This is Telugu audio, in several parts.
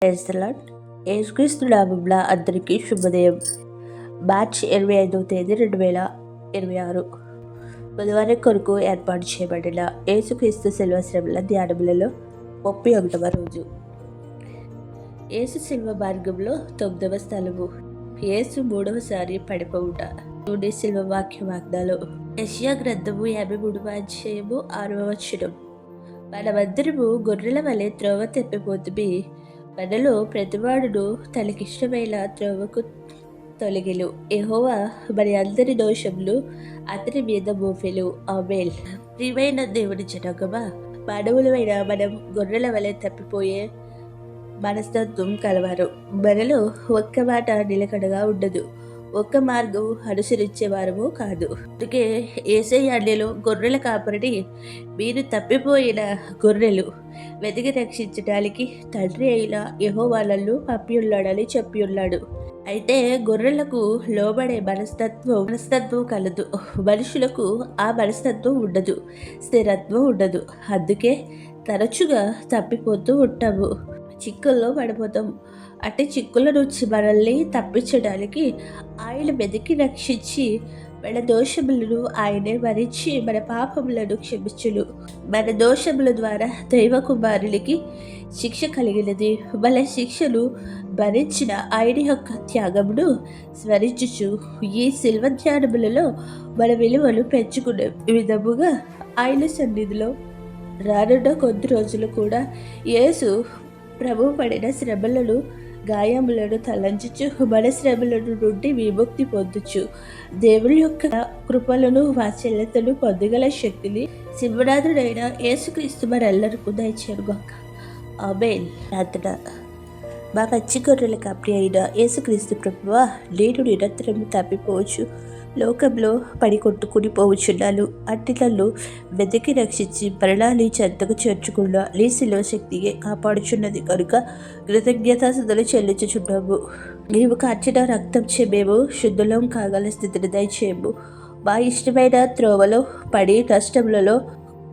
Praise the lord. యేసుక్రీస్తు నామమున అందరికీ శుభోదయం. మార్చ్ 25వ తేదీ 2026 బుధవారం కొరకు ఏర్పాటు చేయబడిన యేసుక్రీస్తు శిలువ శ్రమల ధ్యానములలో 31వ రోజు. యేసు శిలువ మార్గంలో 9వ స్థలము. యేసు 3వసారి పడిపోవుట. దేవుని శిలువ వాక్య వాగ్దానం. యెషయా గ్రంథము 53వ అధ్యాయము 6వ వచనం. మనమందరము గొర్రెల వలె త్రోవ తప్పిపోతుమి, మనలో ప్రతివాడును తనకిష్టమైన త్రోవకు తొలగిలు. యెహోవా మరి అందరి దోషములు అతని మీద మోపెను. ఆమేన్. ప్రియమైన దేవుని జనాంగమా, మానవులమైన మనం గొర్రెల వలె తప్పిపోయే మనస్తత్వం కలవారు. మనలో ఒక్క మాట నిలకడగా ఉండదు, ఒక్క మార్గం అనుసరించేవారము కాదు. అందుకే యేసయ్య అన్నెలో గొర్రెల కాపరిని, మీరు తప్పిపోయిన గొర్రెలు వెతికి రక్షించడానికి తండ్రి అయిన యెహోవా నన్ను పంపియున్నాడని చెప్పి ఉన్నాడు. అయితే గొర్రెలకు లోబడే మనస్తత్వం కలదు. మనుషులకు ఆ మనస్తత్వం ఉండదు, స్థిరత్వం ఉండదు. అందుకే తరచుగా తప్పిపోతూ ఉంటాము, చిక్కుల్లో పడిపోతాం. అంటే చిక్కుల నుంచి మనల్ని తప్పించడానికి ఆయన వెతికి రక్షించి మన దోషములను ఆయనే భరించి మన పాపములను క్షమించును. మన దోషముల ద్వారా దైవ కుమారునికి శిక్ష కలిగినది. మన శిక్షను భరించిన ఆయన యొక్క త్యాగమును స్మరించుచు ఈ శిల్వ ధ్యానములలో మన విలువలు పెంచుకునే విధముగా ఆయన సన్నిధిలో రానున్న కొద్ది రోజులు కూడా యేసు ప్రభు పడిన శ్రమలను, గాయములను తలంచుచు మన శ్రమల నుండి విముక్తి పొందుచు దేవుని యొక్క కృపలను, వాత్సల్యతను పొందగల శక్తిని సింహనాథుడైన యేసుక్రీస్తు మరెల్లరికూ దయచేయుగాక. ఆమేన్. ప్రార్థన. మా పచ్చి గొర్రెల కాపరి అయిన యేసుక్రీస్తు ప్రభువా, నేను నిరంతరము తప్పిపోవచ్చు, లోకంలో పడి కొట్టుకుని పోవచ్చున్నాను. అట్టిలను వెతికి రక్షించి మరణాన్ని చెంతకు చేర్చుకున్న నీ శిలువ శక్తియే కాపాడుచున్నది కనుక కృతజ్ఞతాస్తుతులు చెల్లించుచున్నాము. నీవు కార్చిన రక్తం చే మేము శుద్ధులం కాగల స్థితిని దయచేయము. మా ఇష్టమైన త్రోవలో పడి నష్టములలో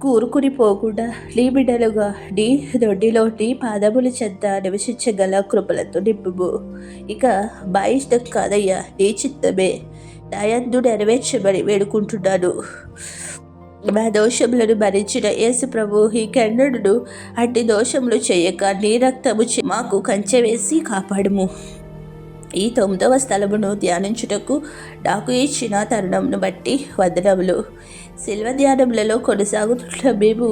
కూరుకుని పోకుండా నీ బిడ్డలుగా నీ దొడ్డిలో నీ పాదముల చెంత నివసించగల కృపలతో నింపుము. ఇక మా ఇష్టం కాదయ్యా, నీ చిత్తమే నా యందు నెరవేర్చమని వేడుకుంటున్నాను. మా దోషములను భరించిన యేసు ప్రభు ఇంకెన్నడూ అట్టి దోషములు చేయక నీ రక్తము మాకు కంచె వేసి కాపాడుము. ఈ 9వ స్థలమును ధ్యానించుటకు నాకు ఇచ్చిన తరుణంను బట్టి వందనములు. శిల్వ ధ్యానములలో కొనసాగుతున్న మేము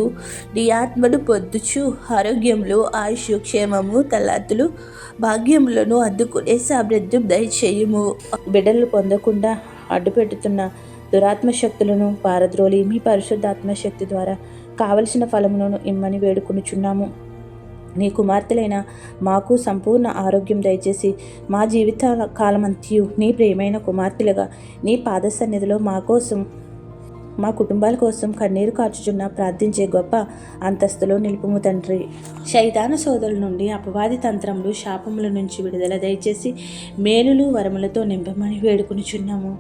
నీ ఆత్మను పొందుచు ఆరోగ్యములు, ఆయుష్, క్షేమము, తలాంతులు, భాగ్యములను అందుకునే సామర్థ్యం దయచేయుము. బిడ్డలు పొందకుండా అడ్డుపెట్టుతున్న దురాత్మ శక్తులను పారద్రోలి మీ పరిశుద్ధాత్మశక్తి ద్వారా కావలసిన ఫలములను ఇమ్మని వేడుకొనుచున్నాము. నీ కుమార్తెలైన మాకు సంపూర్ణ ఆరోగ్యం దయచేసి మా జీవిత కాలమంతయు నీ ప్రియమైన కుమార్తెలుగా నీ పాద సన్నిధిలో మా కోసం, మా కుటుంబాల కోసం కన్నీరు కార్చుచున్న ప్రార్థించే గొప్ప అంతస్తులో నిలుపుము తండ్రి. శైతాను సోదరుల నుండి, అపవాది తంత్రములు, శాపముల నుంచి విడుదల దయచేసి మేలులు, వరములతో నింపమని వేడుకొనుచున్నాము.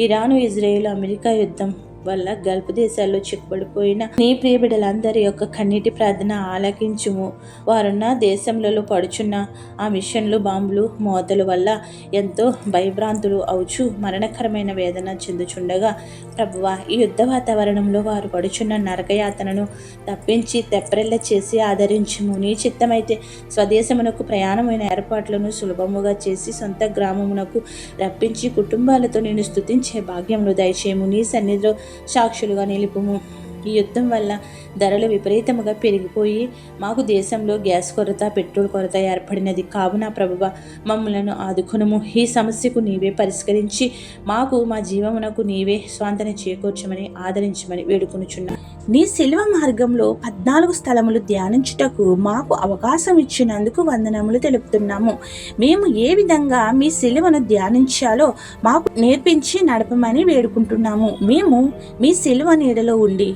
ఇరాను, ఇజ్రాయేల్, అమెరికా యుద్ధం వల్ల గల్ఫ్ దేశాల్లో చిక్కుబడిపోయిన నీ ప్రియ బిడ్డలందరి యొక్క కన్నీటి ప్రార్థన ఆలకించుము. వారున్న దేశంలో పడుచున్న ఆ మిషన్లు, బాంబులు, మోతల వల్ల ఎంతో భయభ్రాంతులు అవుచు మరణకరమైన వేదన చెందుచుండగా ప్రభువా, ఈ యుద్ధ వాతావరణంలో వారు పడుచున్న నరకయాతనను తప్పించి తెప్పరెల్ల చేసి ఆదరించుము. నీ చిత్తమైతే స్వదేశమునకు ప్రయాణమైన ఏర్పాట్లను సులభముగా చేసి సొంత గ్రామమునకు రప్పించి కుటుంబాలతో నేను స్తుతించే భాగ్యములు దయచేయము. నీ సన్నిధిలో సాక్షులుగా నిలుపుము. ఈ యుద్ధం వల్ల ధరలు విపరీతముగా పెరిగిపోయి మాకు దేశంలో గ్యాస్ కొరత, పెట్రోల్ కొరత ఏర్పడినది. కావున ప్రభువ, మమ్మలను ఆదుకొనుము. ఈ సమస్యకు నీవే పరిష్కరించి మాకు మా జీవమునకు నీవే స్వాంతన చేకూర్చమని ఆదరించమని వేడుకొనుచున్నా. నీ శిలువ మార్గంలో 14 స్థలములు ధ్యానించుటకు మాకు అవకాశం ఇచ్చినందుకు వందనములు తెలుపుతున్నాము. మేము ఏ విధంగా మీ శిలువను ధ్యానించాలో మాకు నేర్పించి నడపమని వేడుకుంటున్నాము. మేము మీ శిలువ నీడలో ఉండి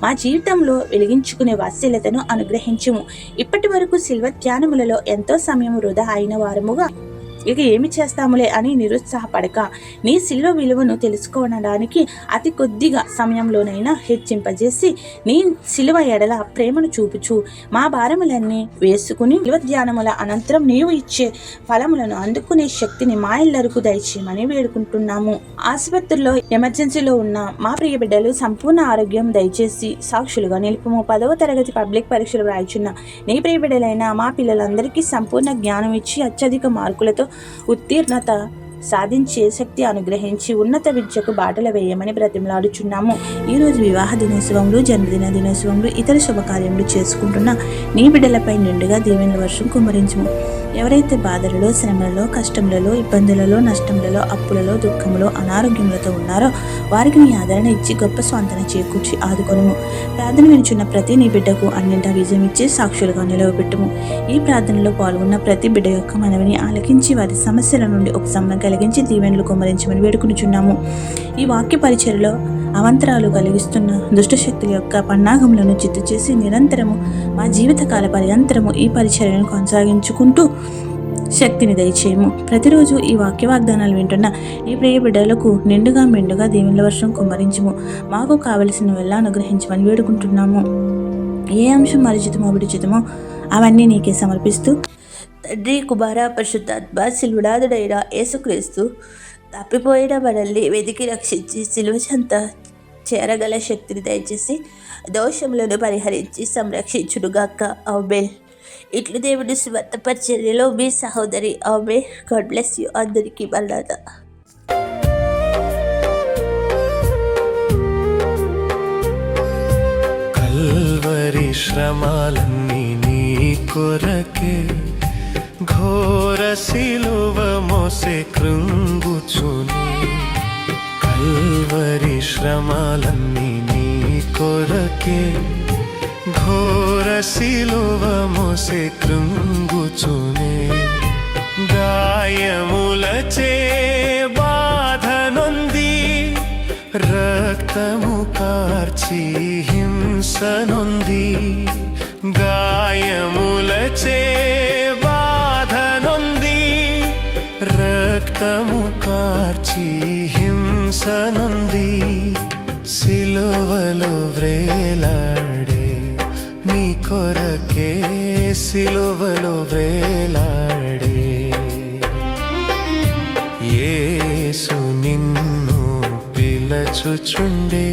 మా జీవితంలో వెలిగించుకునే వాత్సల్యతను అనుగ్రహించుము. ఇప్పటి వరకు శిల్వ ధ్యానములలో ఎంతో సమయం వృధా అయిన వారముగా ఇక ఏమి చేస్తాములే అని నిరుత్సాహపడక నీ శిలువ విలువను తెలుసుకోవడానికి అతి కొద్దిగా సమయంలోనైనా హెచ్చింపజేసి నీ శిలువ ఎడల ప్రేమను చూపుచు మా భారములన్నీ వేసుకుని శిలువ ధ్యానముల అనంతరం నీవు ఇచ్చే ఫలములను అందుకునే శక్తిని మా ఇల్లరకు దయచేయమని వేడుకుంటున్నాము. ఆసుపత్రిలో ఎమర్జెన్సీలో ఉన్న మా ప్రియ బిడ్డలు సంపూర్ణ ఆరోగ్యం దయచేసి సాక్షులుగా నిలుపుము. 10వ తరగతి పబ్లిక్ పరీక్షలు రాయిచున్న నీ ప్రియ బిడ్డలైన మా పిల్లలందరికీ సంపూర్ణ జ్ఞానం ఇచ్చి అత్యధిక మార్కులతో ఉత్తీర్ణత సాధించే శక్తి అనుగ్రహించి ఉన్నత విద్యకు బాటలు వేయమని బ్రతిమలాడుచున్నాము. ఈరోజు వివాహ దినోత్సవంలో, జన్మదిన దినోత్సవంలో, ఇతర శుభకార్యములు చేసుకుంటున్న నీ బిడ్డలపై నిండుగా దీవెనల వర్షం కుమ్మరించుము. ఎవరైతే బాధలలో, శ్రమలలో, కష్టములలో, ఇబ్బందులలో, నష్టములలో, అప్పులలో, దుఃఖములో, అనారోగ్యములతో ఉన్నారో వారికి నీ ఆదరణ ఇచ్చి గొప్ప స్వాంతన చేకూర్చి ఆదుకొనుము. ప్రార్థన వినుచున్న ప్రతి నీ బిడ్డకు అన్నింటా విజయం ఇచ్చి సాక్షులుగా నిలవబెట్టుము. ఈ ప్రార్థనలో పాల్గొన్న ప్రతి బిడ్డ యొక్క మనవిని ఆలకించి వారి సమస్యల నుండి ఉపశమనం కలిగించి దీవెనలు కుమ్మరించమని వేడుకునిచున్నాము. ఈ వాక్య పరిచర్యలో అవంతరాలు కలిగిస్తున్న దుష్టశక్తుల యొక్క పన్నాగములను చిత్తు చేసి నిరంతరము మా జీవితకాల పర్యంతరము ఈ పరిచర్యను కొనసాగించుకుంటూ శక్తిని దయచేయము. ప్రతిరోజు ఈ వాక్య వాగ్దానాలు వింటున్న ఈ ప్రియ బిడ్డలకు నిండుగా మెండుగా దీవెనల వర్షం కుమ్మరించుము. మాకు కావలసిన వల్ల అనుగ్రహించమని వేడుకుంటున్నాము. ఏ అంశం మరిచితమో విడిచితమో అవన్నీ నీకే సమర్పిస్తూ తండ్రి, కుమార, పరిశుద్ధాత్మ శిలువనాథుడైన యేసుక్రీస్తు తప్పిపోయిన మనల్ని వెతికి రక్షించి శిలువ చెంత చేరగల శక్తిని దయచేసి దోషములను పరిహరించి సంరక్షించుడుగాక. ఆమేన్. ఇట్లు దేవుని స్వంత పరిచర్యలో మీ సహోదరి. ఆమేన్. God bless you. అందరికీ మరణాత. కల్వరి శ్రమాలన్నీ నీ కొరకే, ఘోర శిలువ మోసే కృంగుచుని. కల్వరి శ్రమాలన్నీ నీ కొరకే, ఘోర శిలువ మోసే కృంగుచునే. గాయములచే బాధ నొంది, రక్తము కార్చి హింస నొంది. గాయములచే బాధ నొంది, రక్తము కార్చి హింస నొంది. సిలువలో వ్రేలాడే నీ కొరకే, సిలువలో వ్రేలాడే యేసు నిన్ను పిలచుచుండే.